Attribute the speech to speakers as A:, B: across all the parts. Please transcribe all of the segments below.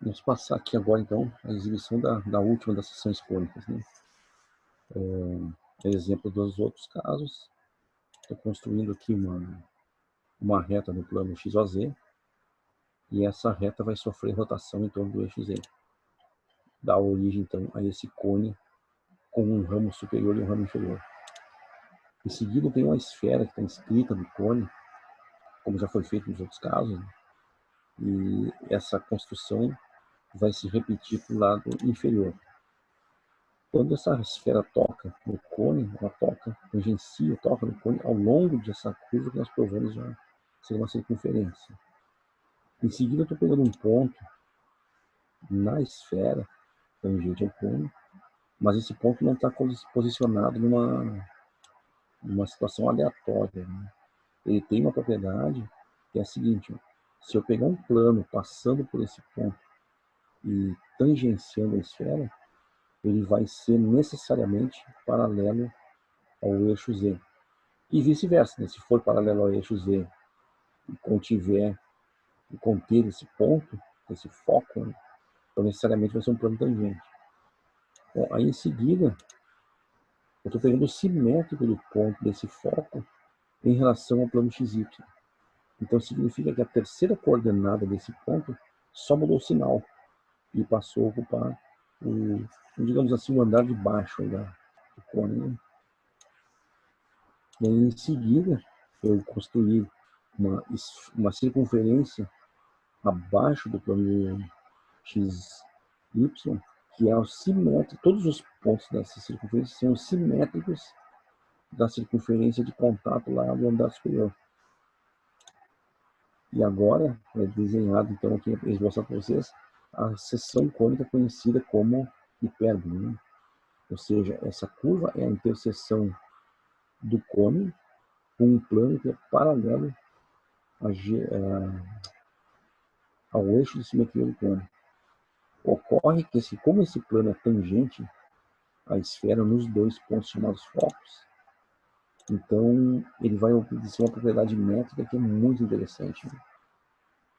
A: Vamos passar aqui agora, então, a exibição da última das seções cônicas, né? Exemplo dos outros casos. Estou construindo aqui uma reta no plano XOZ, e essa reta vai sofrer rotação em torno do eixo Z. Dá origem, então, a esse cone com um ramo superior e um ramo inferior. Em seguida, tem uma esfera que está inscrita no cone, como já foi feito nos outros casos, né? E essa construção vai se repetir para o lado inferior. Quando essa esfera toca no cone, ela tangencia, toca no cone ao longo dessa curva que nós provamos já ser uma circunferência. Em seguida, eu estou pegando um ponto na esfera tangente ao cone, mas esse ponto não está posicionado numa situação aleatória, né? Ele tem uma propriedade que é a seguinte: se eu pegar um plano passando por esse ponto e tangenciando a esfera, ele vai ser necessariamente paralelo ao eixo Z. E vice-versa, né? Se for paralelo ao eixo Z e conter esse ponto, esse foco, né? Então necessariamente vai ser um plano tangente. Bom, aí em seguida, eu estou pegando o simétrico do ponto desse foco em relação ao plano XY. Então significa que a terceira coordenada desse ponto só mudou o sinal e passou a ocupar digamos assim, o andar de baixo do cone, né? E aí, em seguida, eu construí uma circunferência abaixo do plano XY, que é o simétrico. Todos os pontos dessa circunferência são simétricos da circunferência de contato lá do andar superior. E agora é desenhado, então, aqui esboçado para vocês, a seção cônica conhecida como hipérbole, né? Ou seja, essa curva é a interseção do cone com um plano que é paralelo ao eixo de simetria do cone. Ocorre que, como esse plano é tangente à esfera nos dois pontos chamados focos, então ele vai obedecer uma propriedade métrica que é muito interessante, né?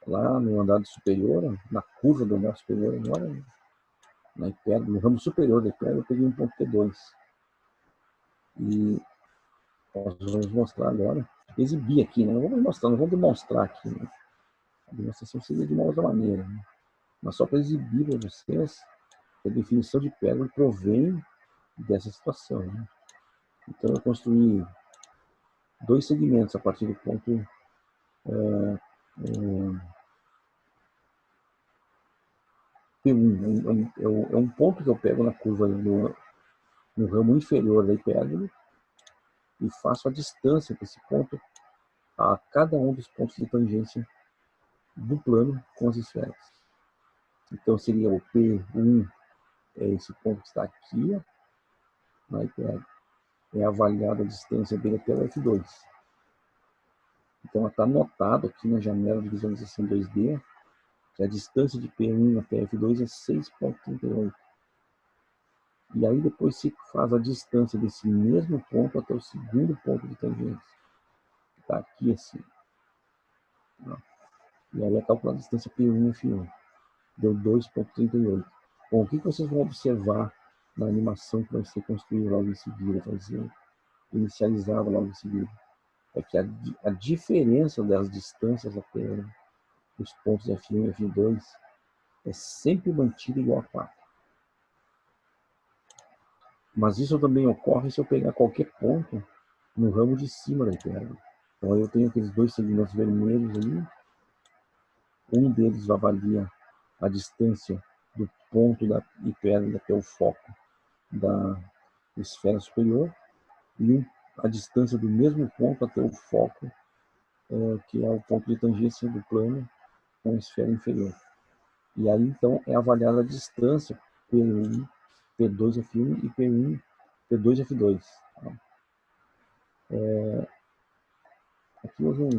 A: Lá no andar superior, na curva do andar superior, agora, no ramo superior da hipérbole, eu peguei um ponto T2. E nós vamos mostrar agora, exibir aqui, né? Não vamos mostrar, não vamos demonstrar aqui, né? A demonstração seria de uma outra maneira, né? Mas só para exibir para vocês que a definição de hipérbole provém dessa situação, né? Então eu construí dois segmentos a partir do ponto P1. É um ponto que eu pego na curva no ramo inferior da hipérbole e faço a distância desse ponto a cada um dos pontos de tangência do plano com as esferas. Então seria o P1, é esse ponto que está aqui, ó, na hipérbole. É avaliada a distância dele até o F2. Então está anotado aqui na janela de visualização 2D que a distância de P1 até F2 é 6,38. E aí depois se faz a distância desse mesmo ponto até o segundo ponto de tangência. Está aqui assim. E aí é calcular a distância P1 e F1. Deu 2,38. Bom, o que vocês vão observar na animação que vai ser construída logo em seguida, vai ser inicializada logo em seguida? É que a diferença das distâncias até os pontos F1 e F2 é sempre mantida igual a 4. Mas isso também ocorre se eu pegar qualquer ponto no ramo de cima da hipérbole. Então eu tenho aqueles dois segmentos vermelhos ali. Um deles avalia a distância do ponto da hipérbole até o foco da esfera superior e a distância do mesmo ponto até o foco, que é o ponto de tangência do plano com a esfera inferior. E aí então é avaliada a distância P1, P2F1 e P1, P2F2. Aqui eu vou.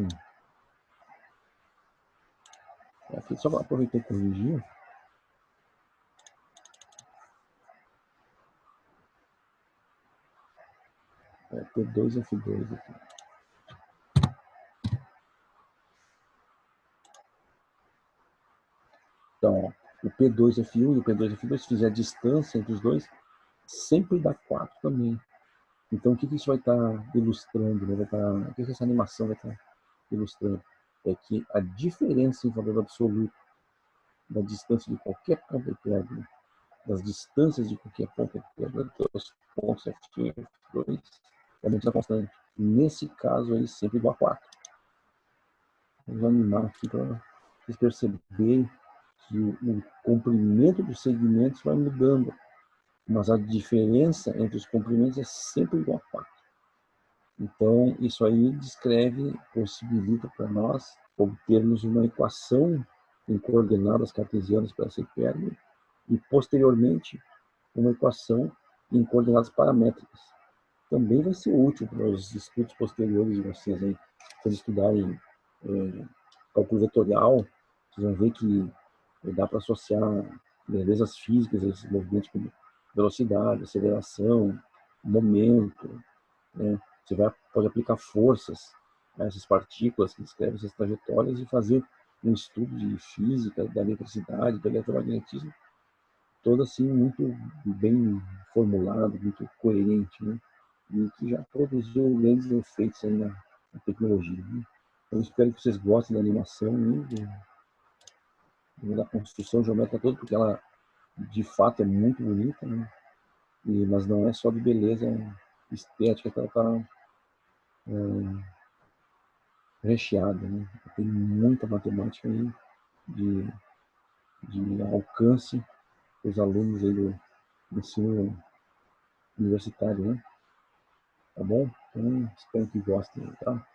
A: Aqui só aproveitar e corrigir. P2F2 aqui. Então, ó, o P2F1 e o P2F2, se fizer a distância entre os dois, sempre dá 4 também. Então, o que isso vai estar ilustrando? Né? O que essa animação vai estar ilustrando? É que a diferença em valor absoluto da distância de qualquer ponto de pedra, das distâncias de qualquer ponto de pedra, dos pontos F1 e F2, é muito constante. Nesse caso aí, sempre igual a 4. Vamos animar aqui para vocês perceberem que o comprimento dos segmentos vai mudando, mas a diferença entre os comprimentos é sempre igual a 4. Então, isso aí descreve, possibilita para nós obtermos uma equação em coordenadas cartesianas para essa hipérbole e, posteriormente, uma equação em coordenadas paramétricas. Também vai ser útil para os estudos posteriores de vocês, aí, quando estudarem cálculo vetorial, vocês vão ver que dá para associar belezas físicas a esses movimentos como velocidade, aceleração, momento, né? Você pode aplicar forças a essas partículas que descrevem essas trajetórias e fazer um estudo de física, da eletricidade, do eletromagnetismo, todo assim muito bem formulado, muito coerente, né? E que já produziu grandes efeitos aí na tecnologia. Né? Eu espero que vocês gostem da animação e da construção geométrica toda, porque ela de fato é muito bonita, né? Mas não é só de beleza estética que ela está recheada, né? Tem muita matemática aí de, de alcance para os alunos aí do ensino universitário, né? Tá bom? Então, espero que gostem, tá?